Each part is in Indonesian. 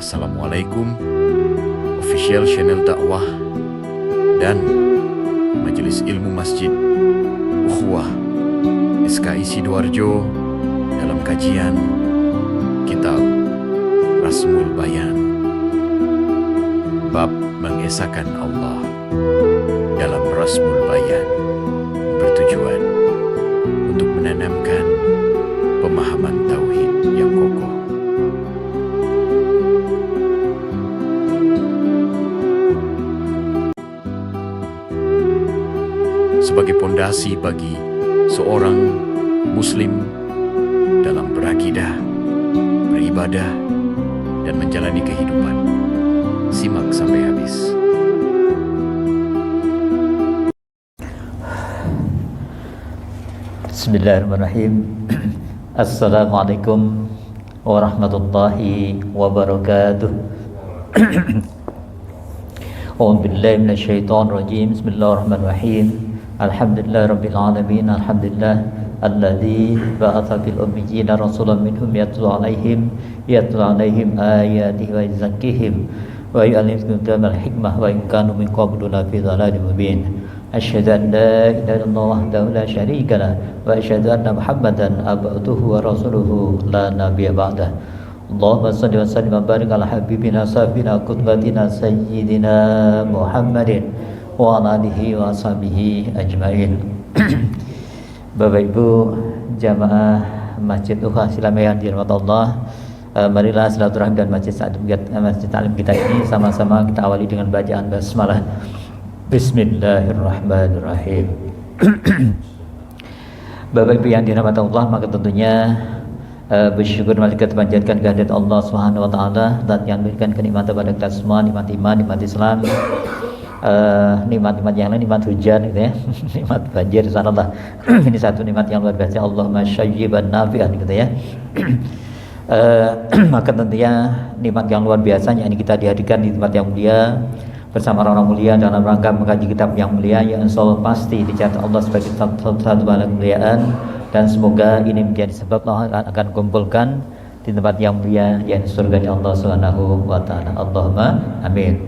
Assalamualaikum, official channel dakwah dan Majelis Ilmu Masjid Ukhuwah SKI Sidoarjo dalam kajian Kitab Rasmul Bayan, bab mengesahkan Allah dalam Rasmul Bayan, bertujuan untuk menanamkan pemahaman tauhid yang kokoh. Sebagai pondasi bagi seorang muslim dalam berakidah, beribadah, dan menjalani kehidupan. Simak sampai habis. Bismillahirrahmanirrahim. Assalamualaikum warahmatullahi wabarakatuh. A'udzu billahi minasyaitonir rajim. Bismillahirrahmanirrahim. Alhamdulillah rabbil alamin. Alhamdulillah alladzi ba'atha fil ummiyina rasulan minhum yatlu alaihim ayatihi wa yuzakkihim wa yu'allimuhum al-hikmah wa in kanu min qablu lafi dhalalin mubin. Asyhadu an la ilaha illallah wahdahu la syarika lah wa asyhadu anna Muhammadan abduhu wa rasuluhu la nabiyya ba'dah. Allahumma shalli wa sallim wa barik ala habibina sayyidina qutbatina sayyidina Muhammadin wa ala alihi wa ashabihi ajmain. Bapak Ibu jamaah Masjid Ukhuwah Islam yang dirahmati Allah, marilah silaturahmi dan Masjid Taklim kita ini sama-sama kita awali dengan bacaan basmalah. Bismillahirrahmanirrahim. Bapak Ibu yang dirahmati Allah, maka tentunya bersyukur mari kita panjatkan kehadirat Allah Subhanahu wa taala, zat yang memberikan kenikmatan pada kita semua, nikmat iman, nikmat Islam, nikmat-nikmat yang lain, nikmat hujan gitu ya. Nikmat banjir, subhanallah. Ini satu nikmat yang luar biasa. Allahumma syayyiban nafi'an gitu ya. Maka tentunya nikmat yang luar biasa yang kita dihadirkan di tempat yang mulia bersama orang-orang mulia dalam rangka mengkaji kitab yang mulia yang insyaallah pasti dicatat Allah sebagai satu barang kemuliaan, dan semoga ini menjadi sebab Allah akan kumpulkan di tempat yang mulia yang surga Allah Subhanahu wa taala. Allahumma amin.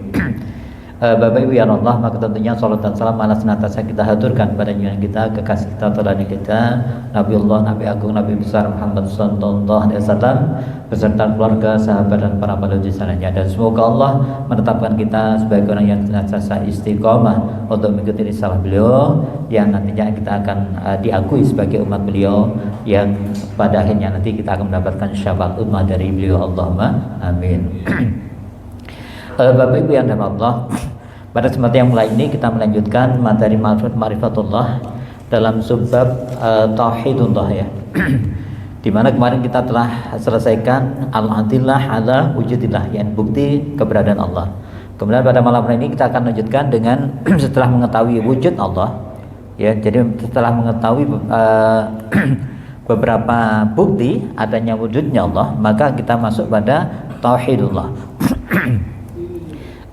Bapak Ibu ya Allah, maka tentunya salat dan salam ala senantiasa kita haturkan pada junjungan kita, kekasih kita, teladan kita, Nabiullah, Nabi Agung, Nabi besar Muhammad sallallahu alaihi wasallam beserta keluarga, sahabat dan para penulis jalannya. Dan semoga Allah menetapkan kita sebagai orang yang senantiasa istiqomah untuk mengikuti risalah beliau, yang nantinya kita akan diakui sebagai umat beliau, yang pada akhirnya nanti kita akan mendapatkan syafaat umat dari beliau. Allahumma amin. Bapak Ibu yang dirahmati Allah, pada kesempatan yang mulai ini kita melanjutkan materi ma'rifatullah dalam subbab tauhidullah ya. Di mana kemarin kita telah selesaikan al-adillah ala wujudillah, yang bukti keberadaan Allah. Kemudian pada malam hari ini kita akan lanjutkan dengan setelah mengetahui wujud Allah ya. Jadi setelah mengetahui beberapa bukti adanya wujudnya Allah, maka kita masuk pada tauhidullah.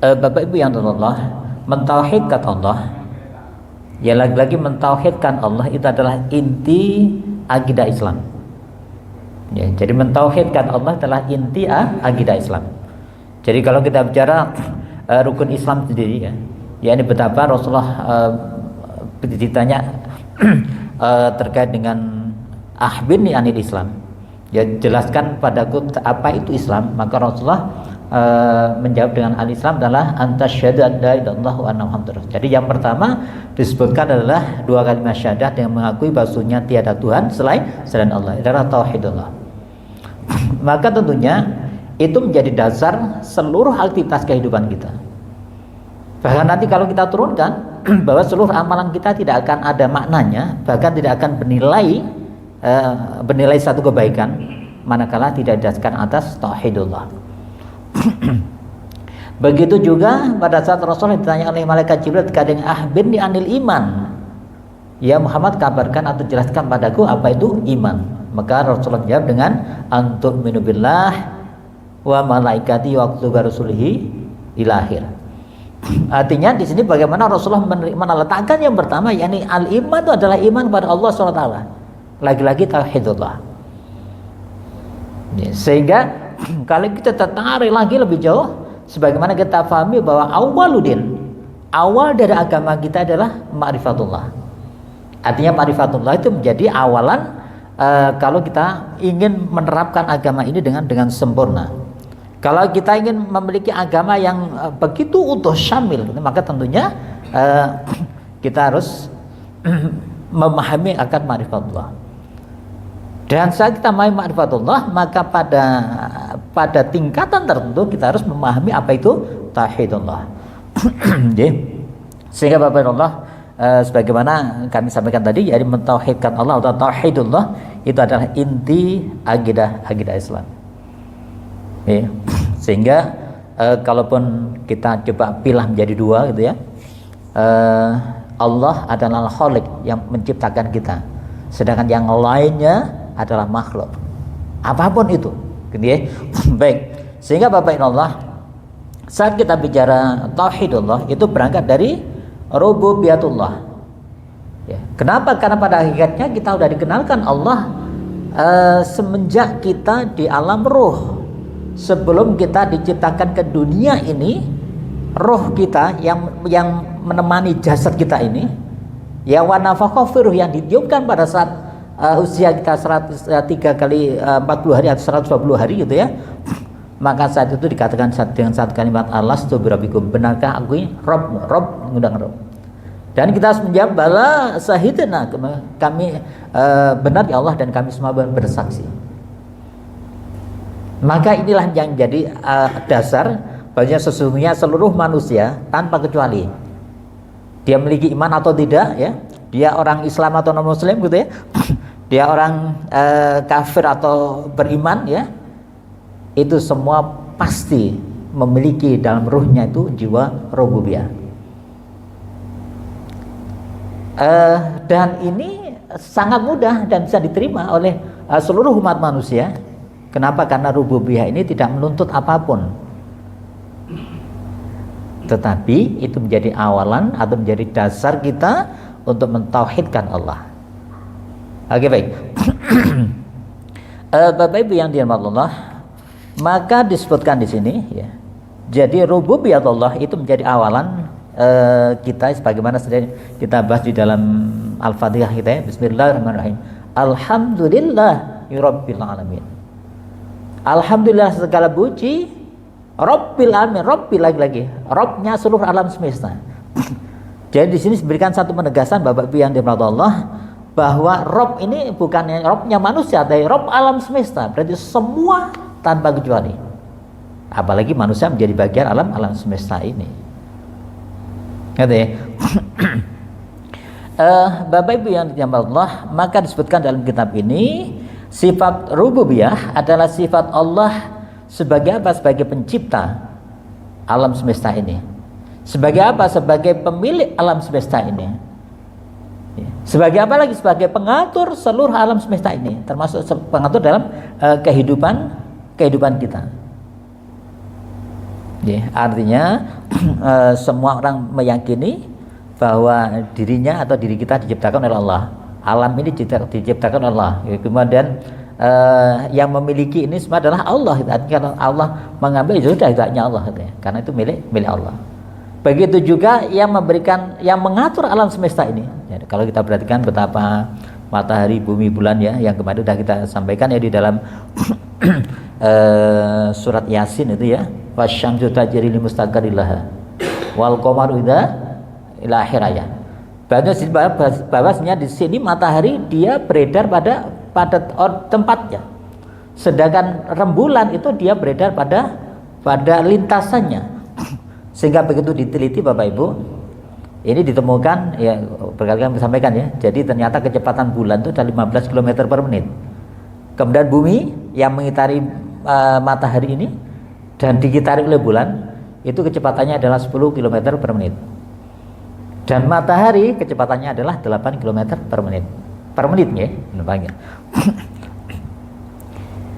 Bapak Ibu yang Allah, mentauhidkan Allah, ya lagi-lagi mentauhidkan Allah itu adalah inti akidah Islam ya. Jadi mentauhidkan Allah adalah inti akidah Islam. Jadi kalau kita bicara rukun Islam sendiri ya, ya ini betapa Rasulullah ditanya terkait dengan akhbirni anil Islam, ya jelaskan padaku apa itu Islam. Maka Rasulullah menjawab dengan al-Islam adalah antasyhadu an la ilaha illallah wa anna muhammadar rasul. Jadi yang pertama disebutkan adalah dua kalimat syahadat yang mengakui bahwasanya tiada Tuhan selain Allah, adalah tauhidullah. Maka tentunya itu menjadi dasar seluruh aktivitas kehidupan kita. Bahkan nanti kalau kita turunkan bahwa seluruh amalan kita tidak akan ada maknanya, bahkan tidak akan bernilai satu kebaikan manakala tidak didasarkan atas tauhidullah. Begitu juga pada saat Rasulullah ditanya oleh malaikat Jibril terkait ahbirni anil iman, ya Muhammad kabarkan atau jelaskan padaku apa itu iman. Maka Rasulullah jawab dengan antu'minu billah wa malaikati wa kutubi rasulihi ila akhir. Artinya di sini bagaimana Rasulullah meletakkan yang pertama, yakni al-iman itu adalah iman kepada Allah SWT. Lagi-lagi tauhidullah. Sehingga kalau kita tertarik lagi lebih jauh, sebagaimana kita pahami bahwa awal dari agama kita adalah ma'rifatullah. Artinya ma'rifatullah itu menjadi awalan kalau kita ingin menerapkan agama ini dengan sempurna. Kalau kita ingin memiliki agama yang begitu utuh syamil, maka tentunya kita harus memahami akan ma'rifatullah. Dan saat kita memahami ma'rifatullah, maka pada tingkatan tertentu kita harus memahami apa itu tauhidullah. Sehingga Bapak Allah, sebagaimana kami sampaikan tadi, yaitu mentauhidkan Allah atau tauhidullah itu adalah inti akidah Islam. Sehingga kalaupun kita coba pilah menjadi dua gitu ya, Allah adalah Khalik yang menciptakan kita, sedangkan yang lainnya adalah makhluk apapun itu gitu ya. Baik, sehingga Bapak Allah, saat kita bicara tauhidullah itu berangkat dari rububiyatullah ya. Kenapa? Karena pada hakikatnya kita sudah dikenalkan Allah semenjak kita di alam ruh. Sebelum kita diciptakan ke dunia ini, roh kita yang menemani jasad kita ini, yang wanafakha firuh, yang ditiupkan pada saat usia kita 3 kali 40 hari atau 120 hari gitu ya, maka saat itu dikatakan dengan satu kalimat, alastu birabbikum, benarkah aku ini Rob mengundang Rob. Dan kita harus menjawab, bala syahidna, kami benar ya Allah dan kami semua bersaksi. Maka inilah yang jadi dasar bahwa sesungguhnya seluruh manusia tanpa kecuali, dia memiliki iman atau tidak ya, dia orang Islam atau non Muslim gitu ya, dia orang kafir atau beriman ya, itu semua pasti memiliki dalam ruhnya itu jiwa rububiyah. Dan ini sangat mudah dan bisa diterima oleh seluruh umat manusia. Kenapa? Karena rububiyah ini tidak menuntut apapun, tetapi itu menjadi awalan atau menjadi dasar kita untuk mentauhidkan Allah. Oke, baik. Bapak Ibu yang dirahmati Allah, maka disebutkan di sini ya. Jadi rububiyah Allah itu menjadi awalan kita, sebagaimana sudah kita bahas di dalam Al-Fatihah kita ya. Bismillahirrahmanirrahim. Alhamdulillahirabbil alamin. Alhamdulillah segala puji Rabbil alamin, Rabbil lagi Rabbnya seluruh alam semesta. Jadi di sini diberikan satu penegasan Bapak Ibu yang dirahmati Allah, bahwa Rabb ini bukan Rabbnya manusia, tapi Rabb alam semesta, berarti semua tanpa kecuali. Apalagi manusia menjadi bagian alam semesta ini. Gitu ya. Bapak Ibu yang dirahmati Allah, maka disebutkan dalam kitab ini, sifat rububiyah adalah sifat Allah sebagai apa? Sebagai pencipta alam semesta ini. Sebagai apa? Sebagai pemilik alam semesta ini. Sebagai apa lagi? Sebagai pengatur seluruh alam semesta ini, termasuk pengatur dalam kehidupan kita. Artinya semua orang meyakini bahwa dirinya atau diri kita diciptakan oleh Allah. Alam ini diciptakan Allah. Kemudian yang memiliki ini semua adalah Allah. Kalau Allah mengambil, itu sudah haknya Allah, karena itu milik Allah. Begitu juga yang memberikan, yang mengatur alam semesta ini. Jadi, kalau kita perhatikan betapa matahari, bumi, bulan ya, yang kemarin sudah kita sampaikan ya di dalam surat Yasin itu ya, wasyamsu tajri li mustaqarrin laha wal qamaru ila akhir ayat. Bahwasanya di sini matahari dia beredar pada tempatnya, sedangkan rembulan itu dia beredar pada lintasannya. Sehingga begitu diteliti Bapak Ibu, ini ditemukan ya, berkali-kali disampaikan ya, jadi ternyata kecepatan bulan itu ada 15 km per menit. Kemudian bumi yang mengitari matahari ini dan dikitari oleh bulan, itu kecepatannya adalah 10 km per menit. Dan matahari kecepatannya adalah 8 km per menit. Per menit ya, nampaknya.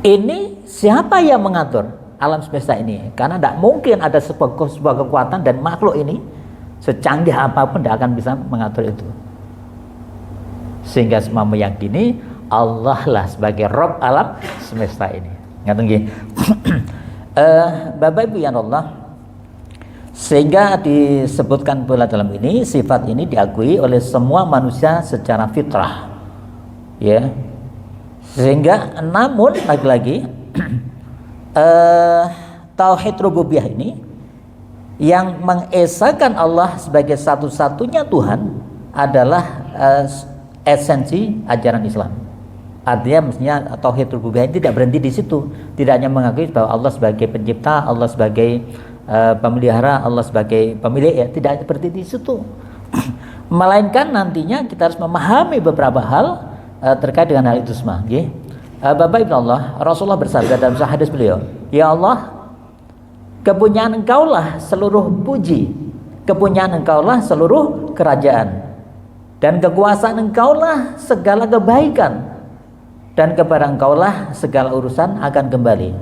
Ini siapa yang mengatur alam semesta ini? Karena tidak mungkin ada sebuah kekuatan dan makhluk ini secanggih apapun tidak akan bisa mengatur itu. Sehingga semua meyakini Allah lah sebagai Rabb alam semesta ini. Ngaten nggih. Bapak Ibu yang Allah, sehingga disebutkan pula dalam ini sifat ini diakui oleh semua manusia secara fitrah, ya. Sehingga namun lagi-lagi tauhid rububiyah ini yang mengesahkan Allah sebagai satu-satunya Tuhan adalah esensi ajaran Islam. Artinya mestinya tauhid rububiyah tidak berhenti di situ, tidak hanya mengakui bahwa Allah sebagai pencipta, Allah sebagai pemelihara, Allah sebagai pemilik, ya tidak seperti di situ. Melainkan nantinya kita harus memahami beberapa hal terkait dengan hal itu semua. Bapak Ibu Allah, Rasulullah bersabda dalam hadis beliau, ya Allah, kepunyaan Engkaulah seluruh puji, kepunyaan Engkaulah seluruh kerajaan, dan kekuasaan Engkaulah segala kebaikan, dan kepada Engkaulah segala urusan akan kembali.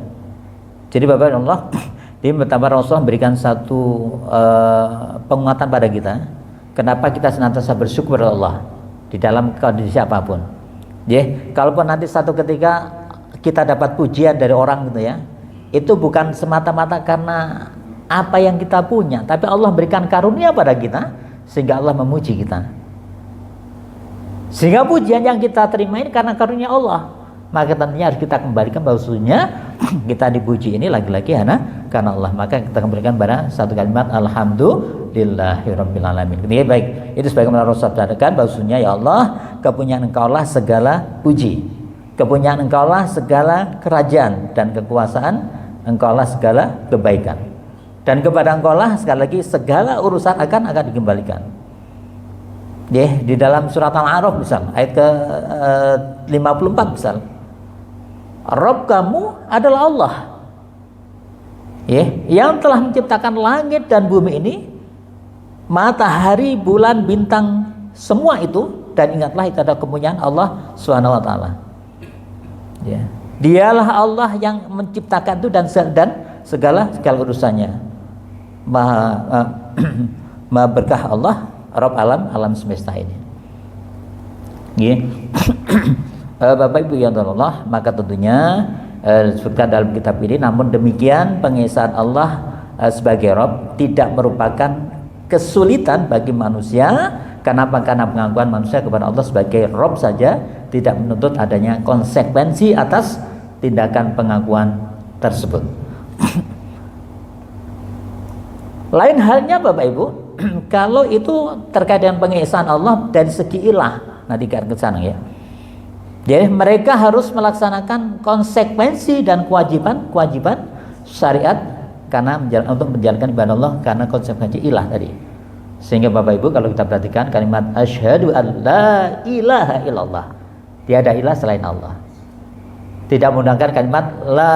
Jadi Bapak Ibu Allah, ini pertama Rasulullah memberikan satu penguatan pada kita. Kenapa kita senantiasa bersyukur kepada Allah di dalam kondisi apapun. Kalaupun nanti satu ketika kita dapat pujian dari orang gitu ya, itu bukan semata-mata karena apa yang kita punya, tapi Allah berikan karunia pada kita sehingga Allah memuji kita. Sehingga pujian yang kita terima ini karena karunia Allah, maka tentunya harus kita kembalikan bahwasanya kita dipuji ini lagi-lagi karena Allah. Maka kita kembalikan pada satu kalimat alhamdulillahirabbil alamin. Jadi baik, itu sebagaimana Rasulullah katakan bahwasanya ya Allah, kepunyaan Engkaulah segala puji, kepunyaan Engkaulah segala kerajaan, dan kekuasaan Engkaulah segala kebaikan, dan kepada Engkaulah sekali lagi segala urusan akan dikembalikan. Di dalam surat Al-A'raf misal ayat ke 54 misal, Rabb kamu adalah Allah, yang telah menciptakan langit dan bumi ini, matahari, bulan, bintang, semua itu, dan ingatlah itu adalah kepunyaan Allah Subhanahu wa taala. Dialah Allah yang menciptakan itu dan segala urusannya. Maha berkah Allah, Rabb alam semesta ini. Bapak Ibu yang Allah, maka tentunya disebutkan dalam kitab ini, namun demikian pengesahan Allah sebagai Rabb tidak merupakan kesulitan bagi manusia. Kenapa? Karena pengakuan manusia kepada Allah sebagai Rabb saja tidak menuntut adanya konsekuensi atas tindakan pengakuan tersebut. Lain halnya Bapak Ibu, kalau itu terkait dengan pengesahan Allah dari segi ilah, nanti ke sana ya. Jadi mereka harus melaksanakan konsekuensi dan kewajiban syariat untuk menjalankan ibadah Allah karena konsekuensi ilah tadi. Sehingga Bapak Ibu kalau kita perhatikan kalimat asyhadu an la ilaha illallah, tiada ilah selain Allah. Tidak menggunakan kalimat la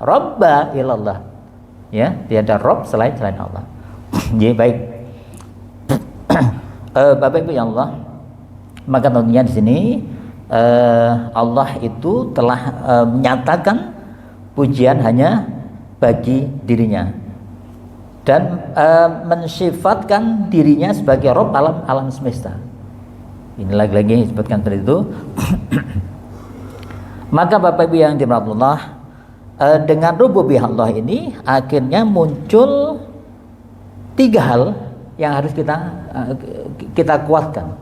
robba illallah, ya, tiada rob selain Allah. Jadi baik. Bapak Ibu yang Allah, maka tentunya di sini Allah itu telah menyatakan pujian hanya bagi dirinya dan mensifatkan dirinya sebagai Rabb alam semesta. Ini lagi-lagi disebutkan seperti itu. Maka Bapak Ibu yang dirahmati Allah, dengan rububiyah Allah ini akhirnya muncul tiga hal yang harus kita kuatkan.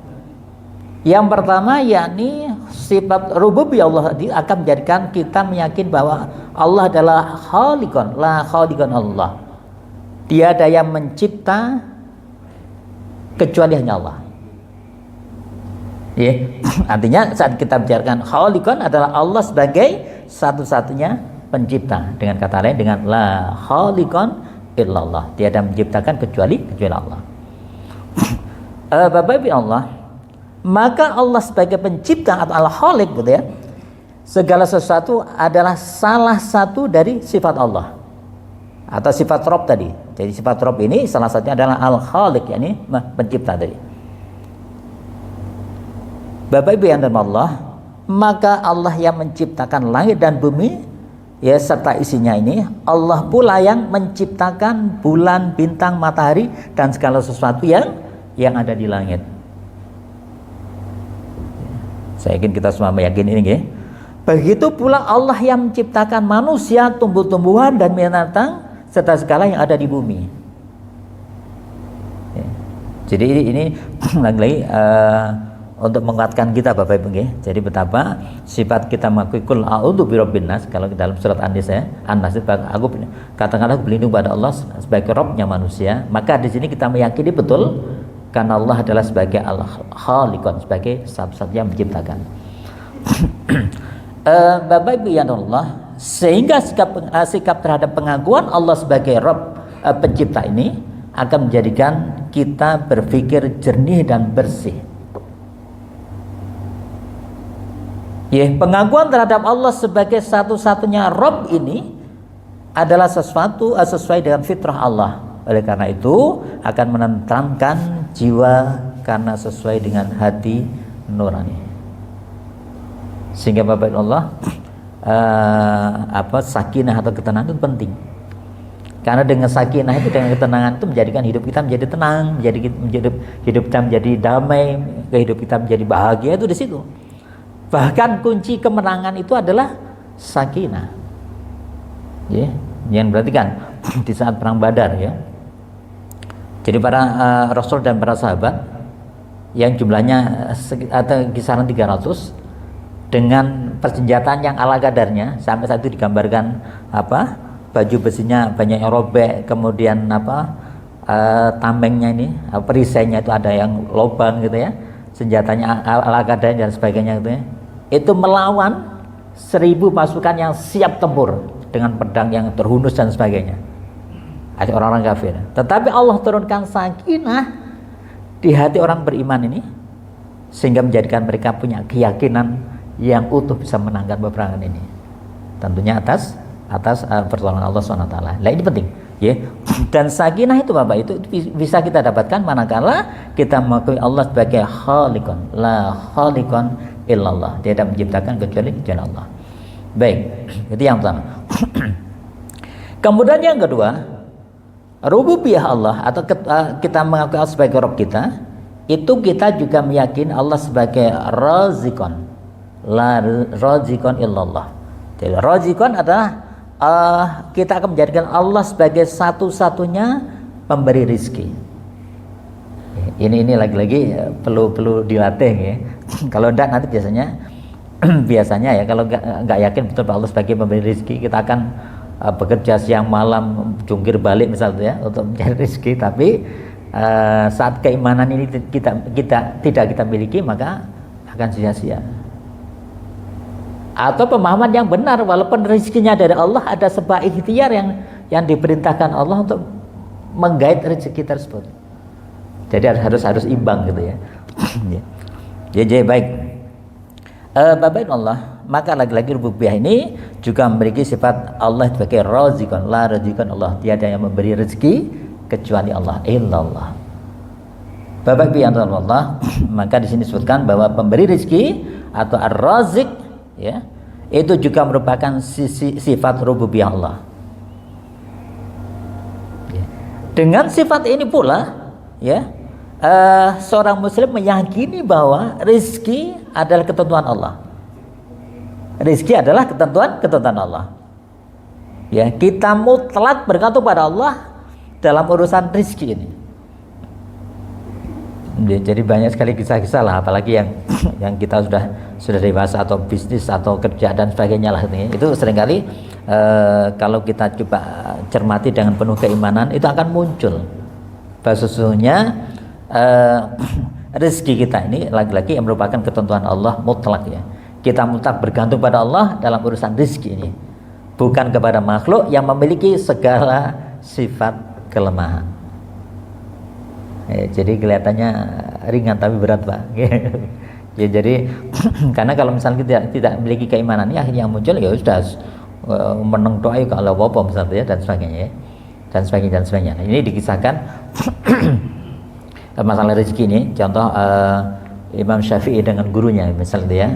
Yang pertama yakni sifat rububiyah Allah akan menjadikan kita meyakini bahwa Allah adalah khaliqun, la khaliqun Allah. Tiada yang mencipta kecuali hanya Allah. Artinya saat kita bicarakan khaliqun adalah Allah sebagai satu-satunya pencipta. Dengan kata lain, dengan la khaliqun illallah, tiada menciptakan kecuali Allah. Bapak Ibu Allah, maka Allah sebagai pencipta atau al-khaliq gitu ya, segala sesuatu adalah salah satu dari sifat Allah atau sifat Rabb tadi. Jadi sifat Rabb ini salah satunya adalah al-khaliq, yakni pencipta tadi. Bapak Ibu yang dirahmati Allah, maka Allah yang menciptakan langit dan bumi ya serta isinya ini, Allah pula yang menciptakan bulan, bintang, matahari dan segala sesuatu yang ada di langit. Saya yakin kita semua meyakini ini ya. Begitu pula Allah yang menciptakan manusia, tumbuh-tumbuhan dan binatang serta segala yang ada di bumi. Ya. Jadi ini lagi-lagi untuk menguatkan kita Bapak Ibu nggih. Jadi betapa sifat kita mengakui kul a'udzu birabbin nas, kalau dalam surat An-Nisa, An-Nas, aku katakanlah aku berlindung pada Allah sebagai Rabbnya manusia, maka di sini kita meyakini betul karena Allah adalah sebagai Al-Khaliqun, sebagai satu-satunya yang menciptakan. Bapak Ibu ya Allah, sehingga sikap terhadap pengakuan Allah sebagai Rabb pencipta ini akan menjadikan kita berpikir jernih dan bersih. Ya, pengakuan terhadap Allah sebagai satu-satunya Rabb ini adalah sesuatu sesuai dengan fitrah Allah. Oleh karena itu akan menenteramkan jiwa karena sesuai dengan hati nurani. Sehingga Bapak Allah sakinah atau ketenangan itu penting. Karena dengan sakinah itu, dengan ketenangan itu menjadikan hidup kita menjadi tenang, hidup kita menjadi damai, hidup kita menjadi bahagia, itu di situ. Bahkan kunci kemenangan itu adalah sakinah. Ya, yang berarti kan di saat perang Badar ya. Jadi para Rasul dan para sahabat yang jumlahnya atau kisaran 300 dengan persenjataan yang ala kadarnya, sampai saat itu digambarkan baju besinya banyak yang robek, kemudian tamengnya ini perisainya itu ada yang lobang gitu ya, senjatanya ala kadarnya dan sebagainya gitu ya. Itu melawan 1000 pasukan yang siap tempur dengan pedang yang terhunus dan sebagainya. Ada orang-orang kafir. Tetapi Allah turunkan sakinah di hati orang beriman ini sehingga menjadikan mereka punya keyakinan yang utuh bisa menangkan peperangan ini. Tentunya atas pertolongan Allah SWT. Nah ini penting, ya. Dan sakinah itu Bapak itu bisa kita dapatkan manakala kita mengakui Allah sebagai Khaliqun, la Khaliqun illallah, dia tidak menciptakan kecuali Allah. Baik, itu yang pertama. Kemudian yang kedua, rububiyah Allah atau kita mengakui Allah sebagai Rabb kita, itu kita juga meyakini Allah sebagai Raziqun, la Raziqun illallah. Jadi Raziqun adalah kita akan menjadikan Allah sebagai satu-satunya pemberi rizki. Ini lagi-lagi perlu dilatih ya. Kalau enggak nanti biasanya ya, kalau enggak yakin betul Allah sebagai pemberi rezeki, kita akan bekerja siang malam jungkir balik misalnya ya untuk mencari rezeki, tapi saat keimanan ini tidak kita miliki, maka akan sia-sia. Atau pemahaman yang benar, walaupun rezekinya dari Allah, ada sebuah ikhtiar yang diperintahkan Allah untuk menggait rezeki tersebut. Jadi harus imbang gitu ya. Jadi baik. Bapak Allah, maka lagi-lagi rububiyah ini juga memiliki sifat Allah sebagai Raziqun, la Raziqun Allah, tiada yang memberi rezeki kecuali Allah, illallah. Bapak yang Allah, maka di sini disebutkan bahwa pemberi rezeki atau ar-Raziq ya, itu juga merupakan sifat rububiyah Allah. Dengan sifat ini pula ya, seorang muslim meyakini bahwa rezeki adalah ketentuan Allah. Rezeki adalah ketentuan Allah. Ya, kita mutlak bergantung pada Allah dalam urusan rezeki ini. Jadi banyak sekali kisah-kisah lah, apalagi yang kita sudah dewasa atau bisnis atau kerja dan sebagainya lah. Itu seringkali kalau kita coba cermati dengan penuh keimanan, itu akan muncul bahwa sesungguhnya rezeki kita ini lagi-lagi yang merupakan ketentuan Allah mutlak ya. Kita mutlak bergantung pada Allah dalam urusan rezeki ini, bukan kepada makhluk yang memiliki segala sifat kelemahan. Jadi kelihatannya ringan tapi berat Pak. Ya, jadi karena kalau misalnya kita tidak memiliki keimanan ini, akhirnya yang muncul ya sudah meneng doa kalau apa misalnya ya, dan sebagainya. Nah, ini dikisahkan masalah rezeki ini, contoh Imam Syafi'i dengan gurunya misalnya ya.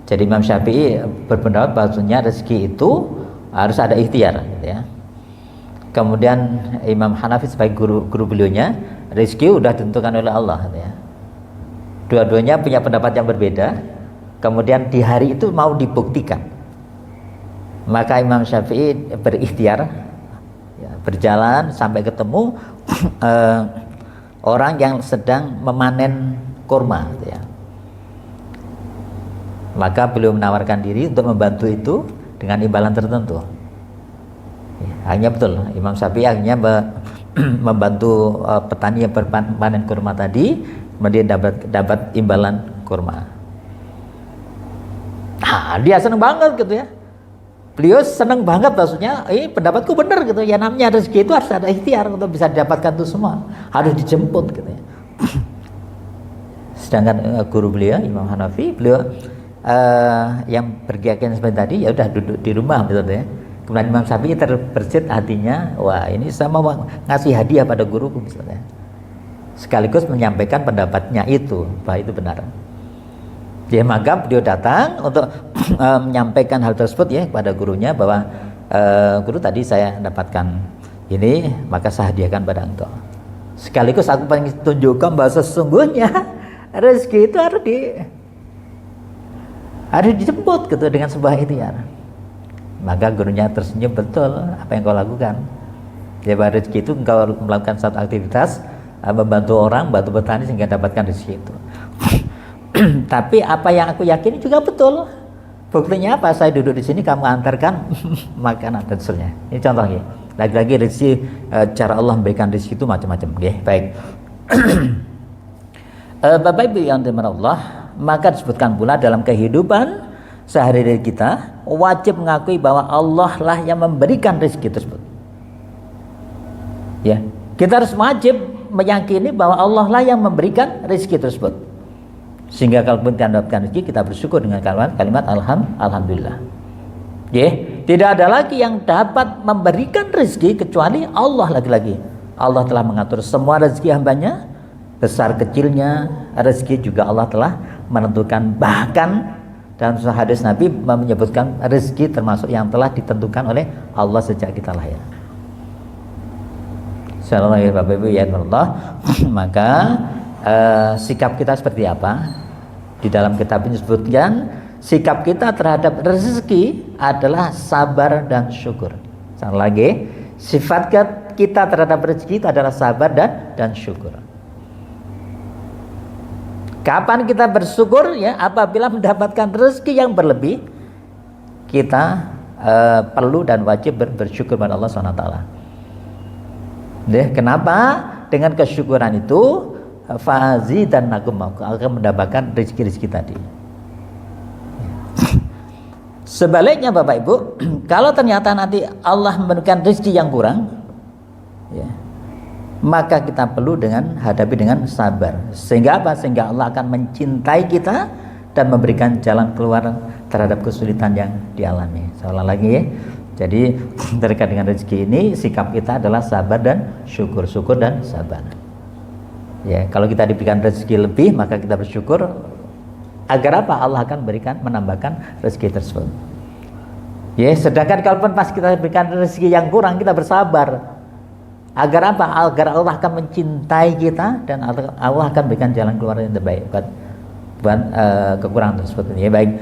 Jadi Imam Syafi'i berpendapat bahwasanya rezeki itu harus ada ikhtiar gitu ya. Kemudian Imam Hanafi sebagai guru beliaunya, rezeki sudah ditentukan oleh Allah gitu ya. Dua-duanya punya pendapat yang berbeda, kemudian di hari itu mau dibuktikan. Maka Imam Syafi'i berikhtiar, ya, berjalan sampai ketemu orang yang sedang memanen kurma, gitu ya. Maka beliau menawarkan diri untuk membantu itu dengan imbalan tertentu. Ya, hanya betul Imam Syafi'i akhirnya membantu petani yang berpanen kurma tadi, kemudian dapat imbalan kurma. Nah, dia senang banget gitu ya. Beliau senang banget, maksudnya, pendapatku benar gitu ya, namanya rezeki itu harus ada ikhtiar untuk bisa didapatkan itu semua, harus dijemput gitu ya. Sedangkan guru beliau Imam Hanafi, beliau yang berkeyakinan seperti tadi, ya udah duduk di rumah gitu ya. Kemudian Imam Syafi'i terbersit hatinya, wah ini sama ngasih hadiah pada guruku misalnya, sekaligus menyampaikan pendapatnya itu, bahwa itu benar. Ya, maka beliau datang untuk menyampaikan hal tersebut ya kepada gurunya, bahwa guru tadi saya dapatkan ini, maka saya hadiahkan pada engkau. Sekaligus aku ingin tunjukkan bahwa sesungguhnya rezeki itu harus dijemput gitu dengan sebuah ikhtiar. Maka gurunya tersenyum, betul apa yang kau lakukan. Ya, bahwa rezeki itu engkau melakukan satu aktivitas, membantu orang, bantu petani sehingga dapatkan rezeki itu. Tapi apa yang aku yakini juga betul. Buktinya apa? Saya duduk di sini, kamu antarkan makanan dan seterusnya. Ini contohnya. Lagi-lagi rezeki, cara Allah memberikan rezeki itu macam-macam. Okay, baik. Bapak Ibu yang dirahmati Allah, maka disebutkan pula dalam kehidupan sehari-hari kita wajib mengakui bahwa Allah lah yang memberikan rezeki tersebut. Ya, kita harus wajib meyakini bahwa Allah lah yang memberikan rezeki tersebut. Sehingga kalau kita mendapatkan rezeki, kita bersyukur dengan kalimat alhamdulillah. Ya, tidak ada lagi yang dapat memberikan rezeki kecuali Allah lagi-lagi. Allah telah mengatur semua rezeki hambanya, besar kecilnya rezeki juga Allah telah menentukan. Bahkan dalam hadis Nabi menyebutkan rezeki termasuk yang telah ditentukan oleh Allah sejak kita lahir. Insyaallah ya Bapak Ibu ya Allah. Maka sikap kita seperti apa? Di dalam kitab ini disebutkan sikap kita terhadap rezeki adalah sabar dan syukur. Sekali lagi, sifat kita terhadap rezeki itu adalah sabar dan syukur. Kapan kita bersyukur? Ya, apabila mendapatkan rezeki yang berlebih, kita perlu dan wajib bersyukur pada Allah SWT. Kenapa? Dengan kesyukuran itu fazi dan nakum akan mendapatkan rezeki-rezeki tadi. Sebaliknya Bapak Ibu, kalau ternyata nanti Allah memberikan rezeki yang kurang, ya, maka kita perlu hadapi dengan sabar. Sehingga apa? Sehingga Allah akan mencintai kita dan memberikan jalan keluar terhadap kesulitan yang dialami. Seolah lagi ya. Jadi terkait dengan rezeki ini, sikap kita adalah sabar dan syukur dan sabar. Ya, kalau kita diberikan rezeki lebih, maka kita bersyukur. Agar apa? Allah akan menambahkan rezeki tersebut. Ya, sedangkan kalaupun pas kita diberikan rezeki yang kurang, kita bersabar. Agar apa? Agar Allah akan mencintai kita dan Allah akan berikan jalan keluar yang terbaik buat kekurangan tersebut. Ya, baik.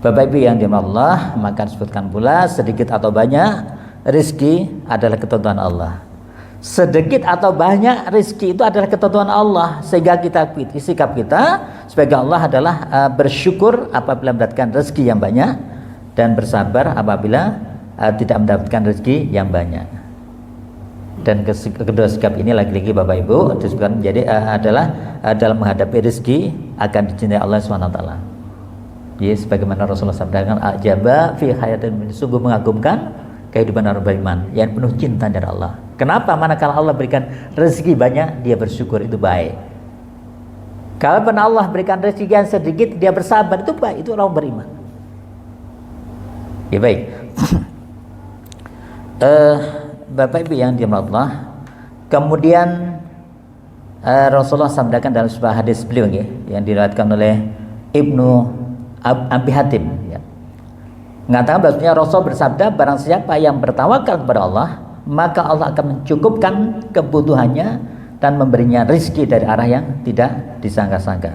Bapak Ibu yang dirahmati Allah, maka disebutkan pula sedikit atau banyak rezeki adalah ketentuan Allah. Sedikit atau banyak rezeki itu adalah ketentuan Allah, sehingga sikap kita sebagai Allah adalah bersyukur apabila mendapatkan rezeki yang banyak dan bersabar apabila tidak mendapatkan rezeki yang banyak. Dan kedua sikap ini lagi-lagi Bapak Ibu disebutkan menjadi adalah dalam menghadapi rezeki akan dicintai Allah SWT. Ya, sebagaimana Rasulullah sabdakan, ajaba fi hayatin, sungguh mengagumkan kehidupan orang beriman yang penuh cinta dari Allah. Kenapa? Manakala Allah berikan rezeki banyak, dia bersyukur, itu baik. Kalau Allah berikan rezeki yang sedikit, dia bersabar, itu baik, itu orang beriman. Ya, baik. Bapak Ibu yang dirahmati Allah, kemudian Rasulullah sabdakan dalam sebuah hadis beliau ya, yang diriwayatkan oleh Ibnu Abi Hatim ya, mengatakan bahwasanya Rasul bersabda, barang siapa yang bertawakal kepada Allah, maka Allah akan mencukupkan kebutuhannya dan memberinya rezeki dari arah yang tidak disangka-sangka.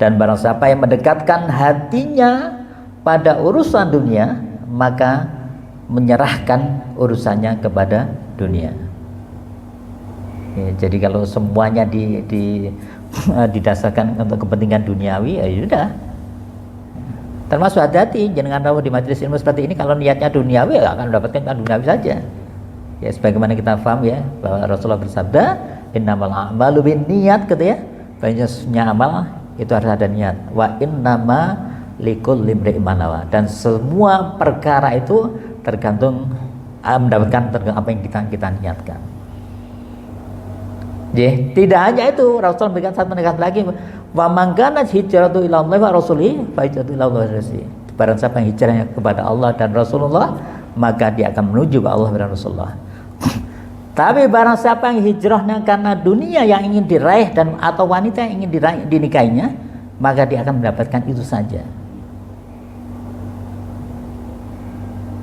Dan barang siapa yang mendekatkan hatinya pada urusan dunia, maka menyerahkan urusannya kepada dunia. Ya, jadi kalau semuanya didasarkan untuk kepentingan duniawi, ya sudah. Termasuk hati-hati jangan tahu di majelis ilmu seperti ini, kalau niatnya duniawi ya akan mendapatkan duniawi saja. Ya sebagaimana kita paham ya, bahwa Rasulullah bersabda, innamal a'malu binniyat, gitu ya. Banyak amal itu harus ada niat. Wa innama likulli imri'in ma nawa. Dan semua perkara itu tergantung mendapatkan apa yang kita niatkan. Jadi tidak hanya itu, Rasul memberikan satu penegasan lagi, wa man kanat hijratu ila Allah wa rasulih fa hijratu ila Allah wa rasulih. Barang siapa yang hijrahnya kepada Allah dan Rasulullah, maka dia akan menuju ke Allah dan Rasulullah. Tapi barang siapa yang hijrahnya karena dunia yang ingin diraih dan atau wanita yang ingin dinikahinya, maka dia akan mendapatkan itu saja.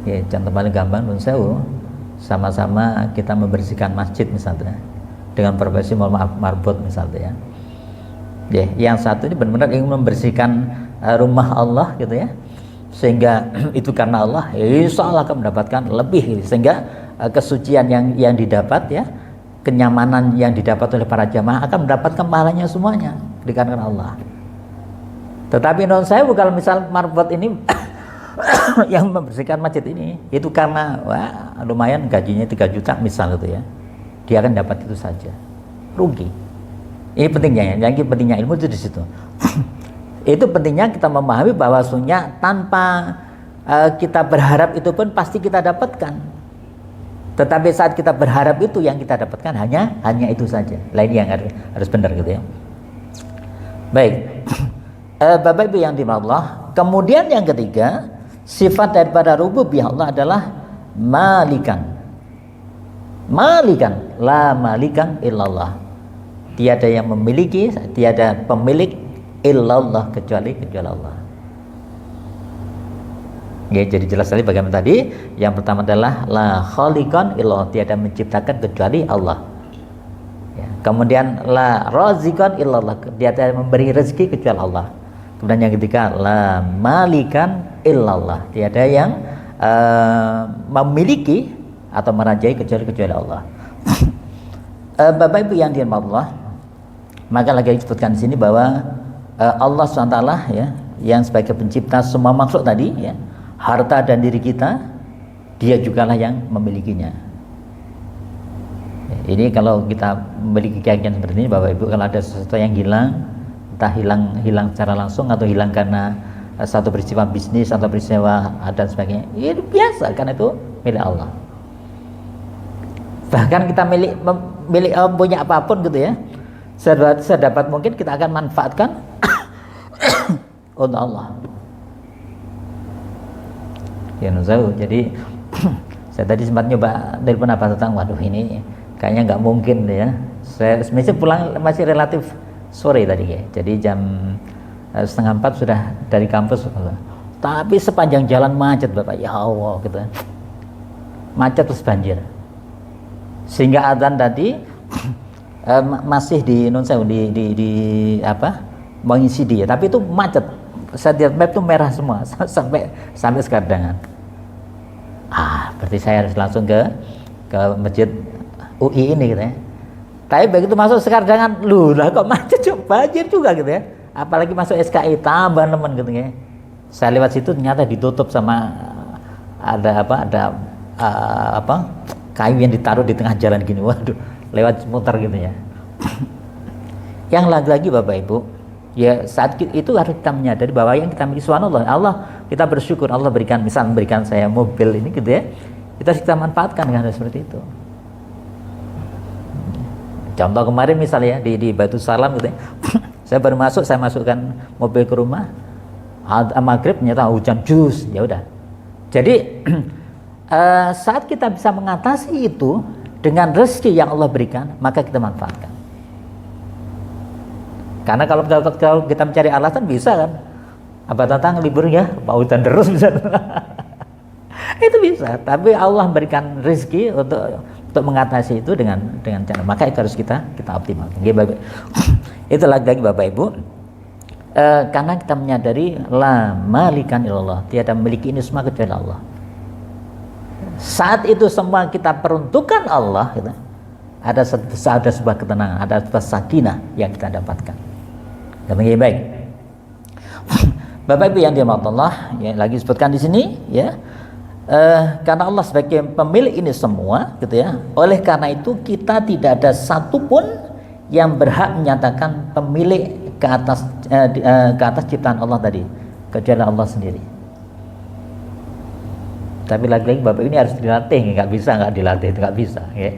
Ya, contoh paling gampang Nun Sewu, sama-sama kita membersihkan masjid misalnya dengan profesi marbot misalnya ya. Ya, yang satu ini benar-benar ingin membersihkan rumah Allah gitu ya, sehingga itu karena Allah, insya Allah akan mendapatkan lebih, sehingga kesucian yang didapat ya, kenyamanan yang didapat oleh para jamaah akan mendapatkan pahalanya semuanya dikarenakan Allah. Tetapi non saya kalau misal marbot ini yang membersihkan masjid ini itu karena wah, lumayan gajinya 3 juta misal itu ya, dia akan dapat itu saja, rugi. Ini pentingnya ya, yang pentingnya ilmu itu di situ. Itu pentingnya kita memahami bahwa sesungguhnya tanpa kita berharap itu pun pasti kita dapatkan. Tetapi saat kita berharap itu yang kita dapatkan hanya itu saja. Lain yang harus benar gitu ya. Baik. Bapak Ibu yang dimiliki Allah, kemudian yang ketiga, sifat daripada rububiyah Allah adalah malikan. Malikan, la malikan illallah. Tiada yang memiliki, tiada pemilik illallah kecuali Allah. Ya, jadi jelas sekali bagaimana tadi. Yang pertama adalah la khaliqan illallah, tiada menciptakan kecuali Allah. Ya, kemudian la raziqan illallah, tiada memberi rezeki kecuali Allah. Kemudian yang ketiga la malikan illallah, tiada yang memiliki atau merajai kecuali Allah. Bapak Ibu yang dirahmati Allah, maka lagi disebutkan di sini bahwa Allah SWT ya, yang sebagai pencipta semua makhluk tadi ya, harta dan diri kita, dia jugalah yang memilikinya. Ini kalau kita memiliki keyakinan seperti ini Bapak Ibu, kalau ada sesuatu yang hilang, entah hilang secara langsung atau hilang karena satu peristiwa bisnis atau peristiwa dan sebagainya, itu biasa, karena itu milik Allah. Bahkan kita milik punya apapun gitu ya, sedapat mungkin kita akan manfaatkan untuk Allah. Ya Nuzau, jadi saya tadi sempat nyoba telepon apa tentang, waduh ini kayaknya nggak mungkin ya. Saya sebenarnya pulang masih relatif sore tadi ya, jadi jam 3:30 sudah dari kampus. Tapi sepanjang jalan macet Bapak, ya Allah gitu, macet terus banjir, sehingga adzan tadi masih di Nuzau di apa mengisi dia, tapi itu macet. Saya lihat map itu merah semua sampai sekarang. Berarti saya harus langsung ke masjid UI ini gitu ya. Tapi begitu masuk sekarang, lah kok macet juga, banjir juga gitu ya. Apalagi masuk SKI tambah teman gitu ya. Saya lewat situ ternyata ditutup sama ada kayu yang ditaruh di tengah jalan gini. Waduh, lewat muter gitu ya. Yang lagi-lagi Bapak Ibu, ya saat itu harus kita menyadari bahwa yang kita miliki subhanallah, Allah, kita bersyukur Allah memberikan saya mobil ini gitu ya, kita manfaatkan dengan seperti itu. Contoh kemarin misalnya di Batu Salam gitu ya, saya baru masuk, saya masukkan mobil ke rumah, maghrib ternyata hujan jus, ya udah. Jadi saat kita bisa mengatasi itu dengan rezeki yang Allah berikan, maka kita manfaatkan. Karena kalau kita mencari alasan bisa kan, apa tentang libur ya, mau hujan terus bisa. Itu bisa, tapi Allah berikan rezeki untuk mengatasi itu dengan cara, maka itu harus kita optimalkan. Itu lagi Bapak Ibu, Karena kita menyadari la malikan illallah, tiada memiliki ini semua kecuali Allah. Saat itu semua kita peruntukkan Allah, gitu, ada sebuah ketenangan, ada sebuah sakinah yang kita dapatkan. Demikian baik. Bapak Ibu yang dirahmati Allah, ya, lagi disebutkan di sini, ya, karena Allah sebagai pemilik ini semua, gitu ya. Oleh karena itu kita tidak ada satupun yang berhak menyatakan pemilik ke atas ciptaan Allah tadi, kecuali Allah sendiri. Tapi lagi-lagi Bapak ini harus dilatih, nggak dilatih, nggak bisa, ya.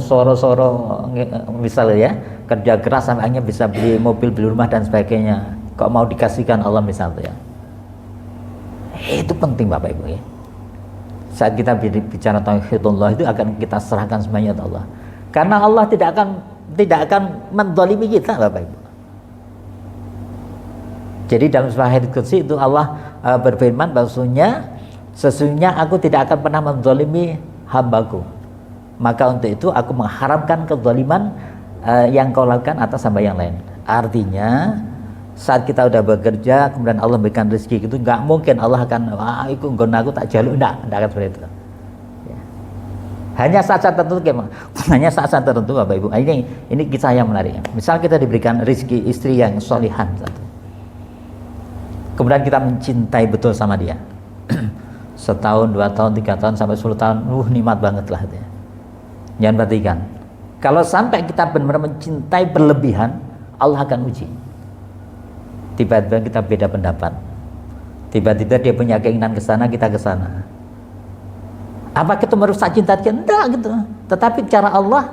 Soro-soro misalnya, ya, kerja keras sampai akhirnya bisa beli mobil, beli rumah dan sebagainya, kok mau dikasihkan Allah misalnya, ya. Itu penting Bapak Ibu, ya. Saat kita bicara tauhidullah itu akan kita serahkan semuanya kepada Allah, karena Allah tidak akan menzalimi kita Bapak Ibu. Jadi dalam surah Al-Qudsi itu Allah berfirman bahwasanya sesungguhnya aku tidak akan pernah menzalimi hambaku, maka untuk itu aku mengharamkan kezaliman yang kau lakukan atas hamba yang lain. Artinya saat kita udah bekerja kemudian Allah memberikan rezeki itu, nggak mungkin Allah akan ikut nggon aku tak jaluk, enggak akan seperti itu, ya. Hanya saat-saat tertentu, hanya saat-saat tertentu Bapak Ibu. Ini kisah yang menarik. Misal kita diberikan rezeki istri yang solihan satu, kemudian kita mencintai betul sama dia setahun, 2 tahun, 3 tahun sampai 10 tahun, nikmat banget lah, ya. Jangan perhatikan, kalau sampai kita benar-benar mencintai berlebihan, Allah akan uji. Tiba-tiba kita beda pendapat, tiba-tiba dia punya keinginan ke sana, kita ke sana. Apa kita merusak cinta dia? Enggak gitu. Tetapi cara Allah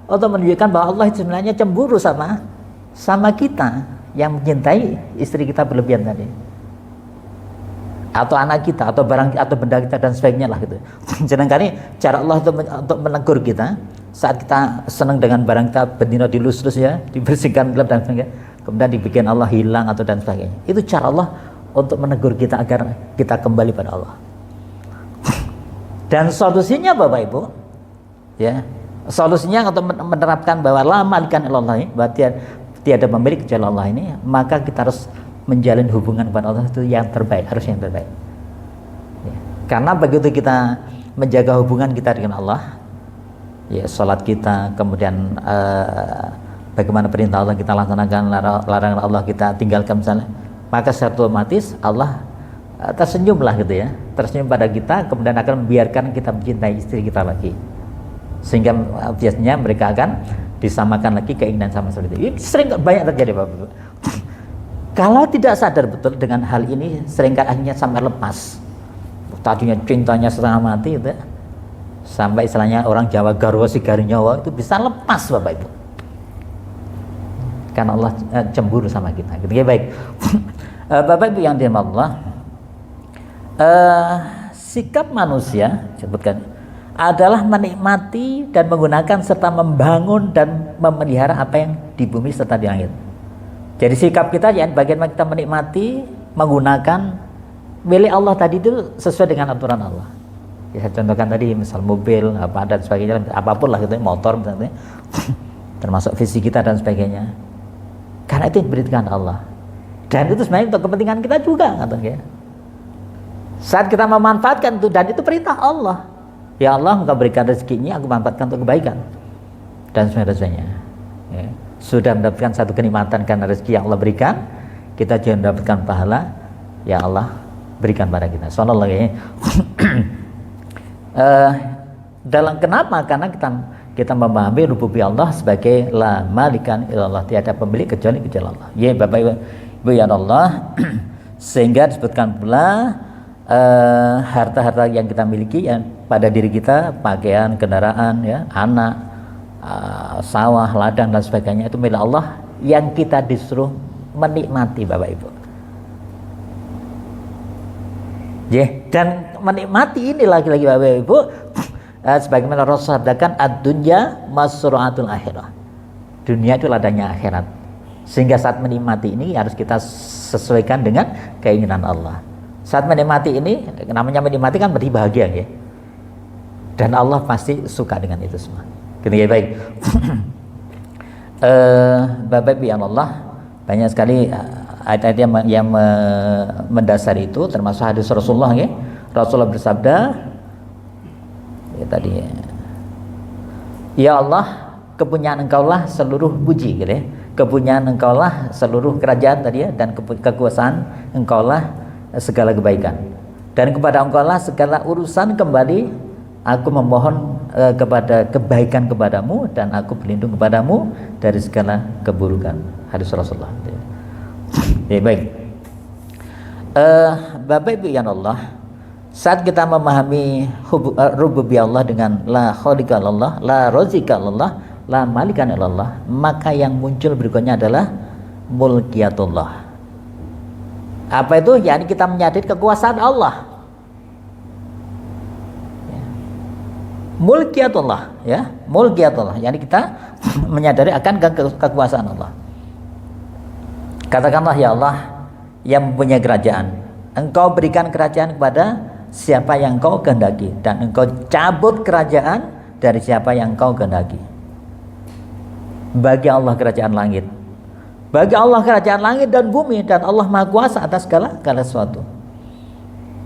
untuk menunjukkan bahwa Allah sebenarnya cemburu sama kita yang mencintai istri kita berlebihan tadi, atau anak kita, atau barang atau benda kita dan sebagainya lah gitu. Sedangkan cara Allah untuk menegur kita saat kita senang dengan barang kita, bendino dilus-lus, ya, dibersihkan gelap dan sebagainya, kemudian dibikin Allah hilang atau dan sebagainya. Itu cara Allah untuk menegur kita agar kita kembali pada Allah. Dan solusinya Bapak Ibu, ya, solusinya untuk menerapkan bahwa la malikan illallah, bahwa tiada pemilik kecuali Allah ini, maka kita harus menjalin hubungan kepada Allah itu yang terbaik, harus yang terbaik, ya. Karena begitu kita menjaga hubungan kita dengan Allah, ya, sholat kita, kemudian bagaimana perintah Allah kita laksanakan, larangan Allah kita tinggalkan misalnya, maka secara otomatis Allah tersenyumlah gitu, ya, tersenyum pada kita, kemudian akan membiarkan kita mencintai istri kita lagi, sehingga biasanya mereka akan disamakan lagi keinginan sama seperti itu. Ini sering banyak terjadi Bapak Ibu. Kalau tidak sadar betul dengan hal ini, seringkali akhirnya sampai lepas. Tadinya cintanya setengah mati gitu, ya, sampai istilahnya orang Jawa garwa sigari nyawa, itu bisa lepas Bapak Ibu, karena Allah cemburu sama kita gitu, ya. Baik. Bapak Ibu yang dirahmati Allah, sikap manusia sebutkan adalah menikmati dan menggunakan serta membangun dan memelihara apa yang di bumi serta di langit. Jadi sikap kita, ya, bagaimana kita menikmati, menggunakan milik Allah tadi itu sesuai dengan aturan Allah. Ya, saya contohkan tadi misal mobil, apa dan sebagainya, apapun lah gitu, motor misalnya, termasuk visi kita dan sebagainya. Karena itu diberikan Allah. Dan itu sebenarnya untuk kepentingan kita juga, katanya. Saat kita memanfaatkan itu, dan itu perintah Allah. Ya Allah, Engkau berikan rezeki ini, aku manfaatkan untuk kebaikan dan sebagainya. Ya. Sudah mendapatkan satu kenikmatan karena rezeki yang Allah berikan, kita juga mendapatkan pahala yang Allah berikan pada kita. Subhanallah, ya. Dalam kenapa? Karena kita memahami rububiyah Allah sebagai la malikan illallah, tiada pemilik kecuali Allah. Ya Bapak Ibu ya Allah, sehingga disebutkan pula harta-harta yang kita miliki yang pada diri kita, pakaian, kendaraan, ya, anak, sawah, ladang dan sebagainya, itu milik Allah yang kita disuruh menikmati Bapak Ibu. Ya, dan menikmati ini lagi-lagi Bapak Ibu, sebagaimana Rasul sabdakan, ad-dunya masru'atul akhirah. Dunia itu ladangnya akhirat. Sehingga saat menikmati ini harus kita sesuaikan dengan keinginan Allah. Saat menikmati ini, namanya menikmati kan berarti bahagia, ya. Dan Allah pasti suka dengan itu semua. Gitu, ya, baik. Bapak Ibu yang Allah, Banyak sekali ayat-ayat yang mendasari itu, termasuk hadis Rasulullah ya. Rasulullah bersabda ya tadi, ya Allah, kepunyaan Engkaulah seluruh puji gitu ya. Kepunyaan Engkaulah seluruh kerajaan tadi ya, dan kekuasaan Engkaulah segala kebaikan. Dan kepada Engkaulah segala urusan kembali, aku memohon kepada kebaikan kepadamu, dan aku berlindung kepadamu dari segala keburukan. Hadis Rasulullah. Ya, baik. Bapak Ibu yang Allah, saat kita memahami rububiyah Allah dengan la khaliqa illallah, la razika illallah, la malika illallah, maka yang muncul berikutnya adalah mulkiyatullah. Apa itu? Yani kita menyadari kekuasaan Allah. Mulkiyatullah ya, mulkiyatullah. Yani kita menyadari akan kekuasaan Allah. Katakanlah, ya Allah yang mempunyai kerajaan, Engkau berikan kerajaan kepada siapa yang Engkau kehendaki, dan Engkau cabut kerajaan dari siapa yang Engkau kehendaki. Bagi Allah kerajaan langit, bagi Allah kerajaan langit dan bumi, dan Allah Maha Kuasa atas segala sesuatu.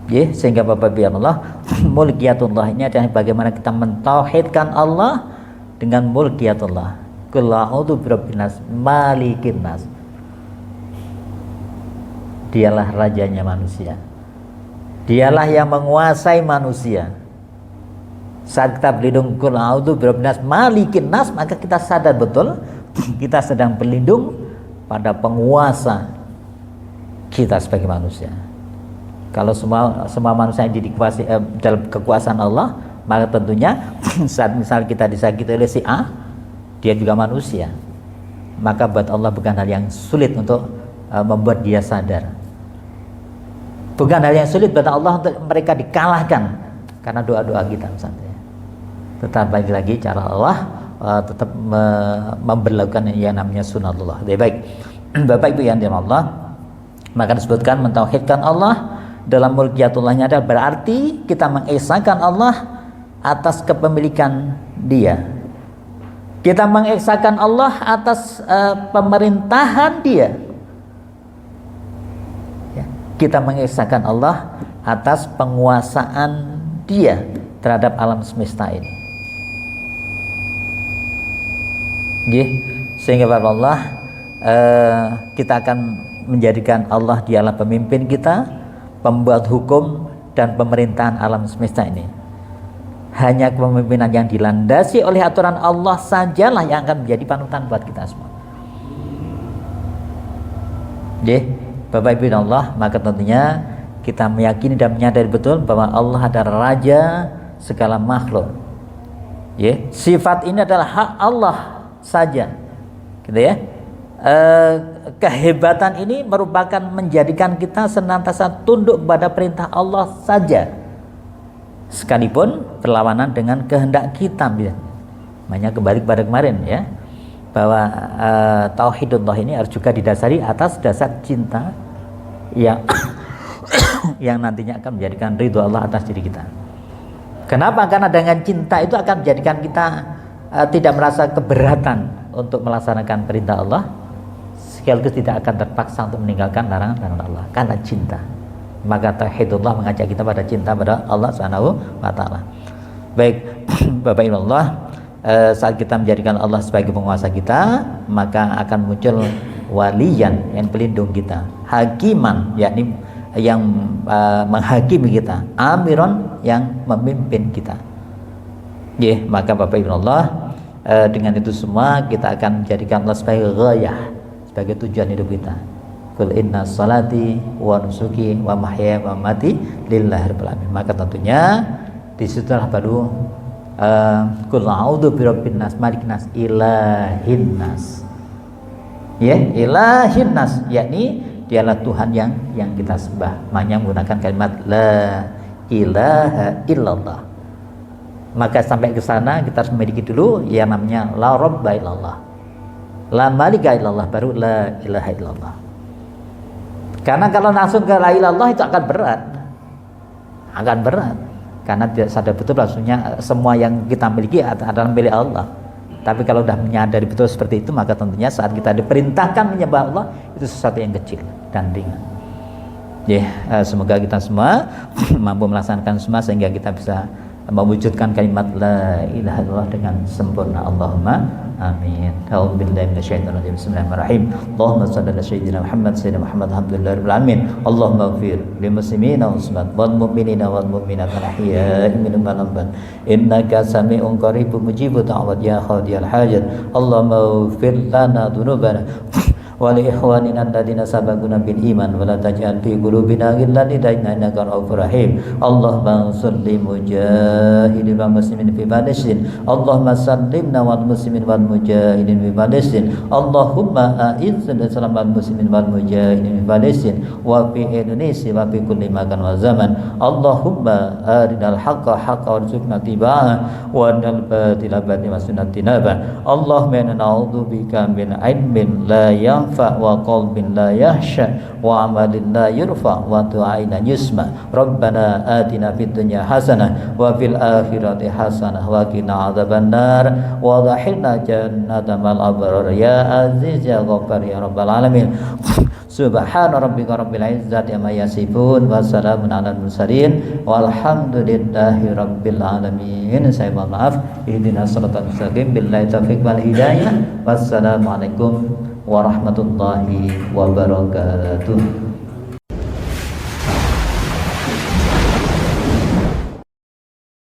Ya, sehingga Bapak Ibu Allah, mulkiyatullah ini adalah bagaimana kita mentauhidkan Allah dengan mulkiyatullah. Qul a'udzu birabbin nas, malikin nas. Dialah rajanya manusia, dialah yang menguasai manusia. Saat kita berlindung qul a'udzu birabbin nas, malikin nas, maka kita sadar betul kita sedang berlindung pada penguasa kita sebagai manusia. Kalau semua manusia yang dikuasai dalam kekuasaan Allah, maka tentunya saat misal kita disakiti oleh si A, dia juga manusia, maka buat Allah bukan hal yang sulit untuk membuat dia sadar. Bukan hal yang sulit buat Allah untuk mereka dikalahkan karena doa-doa kita misalnya. Tetap lagi cara Allah tetap memberlakukan yang namanya sunatullah. Baik, Bapak Ibu yang dirahmati Allah, maka disebutkan mentauhidkan Allah dalam mulkiyatullahnya adalah berarti kita mengesahkan Allah atas kepemilikan Dia. Kita mengesahkan Allah atas pemerintahan Dia. Ya. Kita mengesahkan Allah atas penguasaan Dia terhadap alam semesta ini. Sehingga Allah kita akan menjadikan Allah dialah pemimpin kita, pembuat hukum dan pemerintahan alam semesta ini. Hanya kepemimpinan yang dilandasi oleh aturan Allah sajalah yang akan menjadi panutan buat kita semua. Bapak Ibu Allah, maka tentunya kita meyakini dan menyadari betul bahwa Allah adalah Raja segala makhluk. Sifat ini adalah hak Allah saja, gitu ya. Kehebatan ini merupakan menjadikan kita senantiasa tunduk kepada perintah Allah saja, sekalipun berlawanan dengan kehendak kita. Makanya kembali kepada kemarin ya, bahwa tauhidullah ini harus juga didasari atas dasar cinta yang yang nantinya akan menjadikan ridho Allah atas diri kita. Kenapa? Karena dengan cinta itu akan menjadikan kita tidak merasa keberatan untuk melaksanakan perintah Allah, sekaligus tidak akan terpaksa untuk meninggalkan larangan Allah karena cinta. Maka tauhidullah mengajak kita pada cinta pada Allah Subhanahu wa taala. Baik, Bapak Ibu Allah, saat kita menjadikan Allah sebagai penguasa kita, maka akan muncul waliyan yang pelindung kita, hakiman yakni yang menghakimi kita, amiron yang memimpin kita. Maka Bapak Ibu Allah, dengan itu semua kita akan menjadikan Allah sebagai ghayah, sebagai tujuan hidup kita. Qul inna salati wa nusuki wa mahyaya wa mamati lillahi rabbil alamin. Maka tentunya disitulah baru qul a'udzu birabbin nas, malikin nas, ilahin nas. Ilahin nas, yakni dialah Tuhan yang kita sembah. Makanya menggunakan kalimat la ilaha illallah. Maka sampai ke sana kita harus memiliki dulu yang namanya la rabba illallah, la malika illallah, baru la ilaha illallah. Karena kalau langsung ke la ilallah itu akan berat, karena tidak sadar betul langsungnya semua yang kita miliki adalah milik Allah. Tapi kalau sudah menyadari betul seperti itu, maka tentunya saat kita diperintahkan menyembah Allah itu sesuatu yang kecil dan ringan. Semoga kita semua mampu melaksanakan semua sehingga kita bisa mewujudkan kalimat la ilaha illallah dengan sempurna. Allahumma amin. A'udzubillahi minasyaitonir rajim. Bismillahirrahmanirrahim. Allahumma shalli ala sayyidina Muhammad alhamdulillahirabbil alamin. Allahumma ighfir lil muslimina wal muslimat wal mu'minina wal mu'minat al ahya'i minhum wal amwat innaka sami'un qaribun mujibud da'wat ya qadiyal hajat. Allahumma ighfir lana dzunubana wa li ikhwanina alladziina sabaquna bil iman wa la taj'al fi qulubina ghillan lil ladzina innaka ra'ufur rahim. Allahumma shalli mujahidin wal muslimin fi Palestin. Allahumma sallimna wal muslimin wal mujahidin fi Palestin. Allahumma a'izzal islam wal muslimin wal mujahidin fi Palestin wa fi Indonesia wa fi kulli makan wa zaman. Allahumma arinal haqqa haqqan warzuqna ittiba'ah wa arinal batila batilan warzuqna ijtinabah. Allahumma inna na'udzubika min ilmin la wa qalbin la yahsha wa amalin la yurfa wa du'ain la yusma. Rabbana atina fid dunya hasanah wa fil akhirati hasanah wa qina adzabannar wa adkhilna jannata mal abrar ya aziz ya ghaffar ya rabbal alamin. Subhana rabbika rabbil izzati amma yasifun wa salamun alal mursalin walhamdulillahi rabbil alamin. Saya mohon maaf. Ihdinas siratal mustaqim billahi taufiq wal hidayah. Wassalamualaikum warahmatullahi wabarakatuh.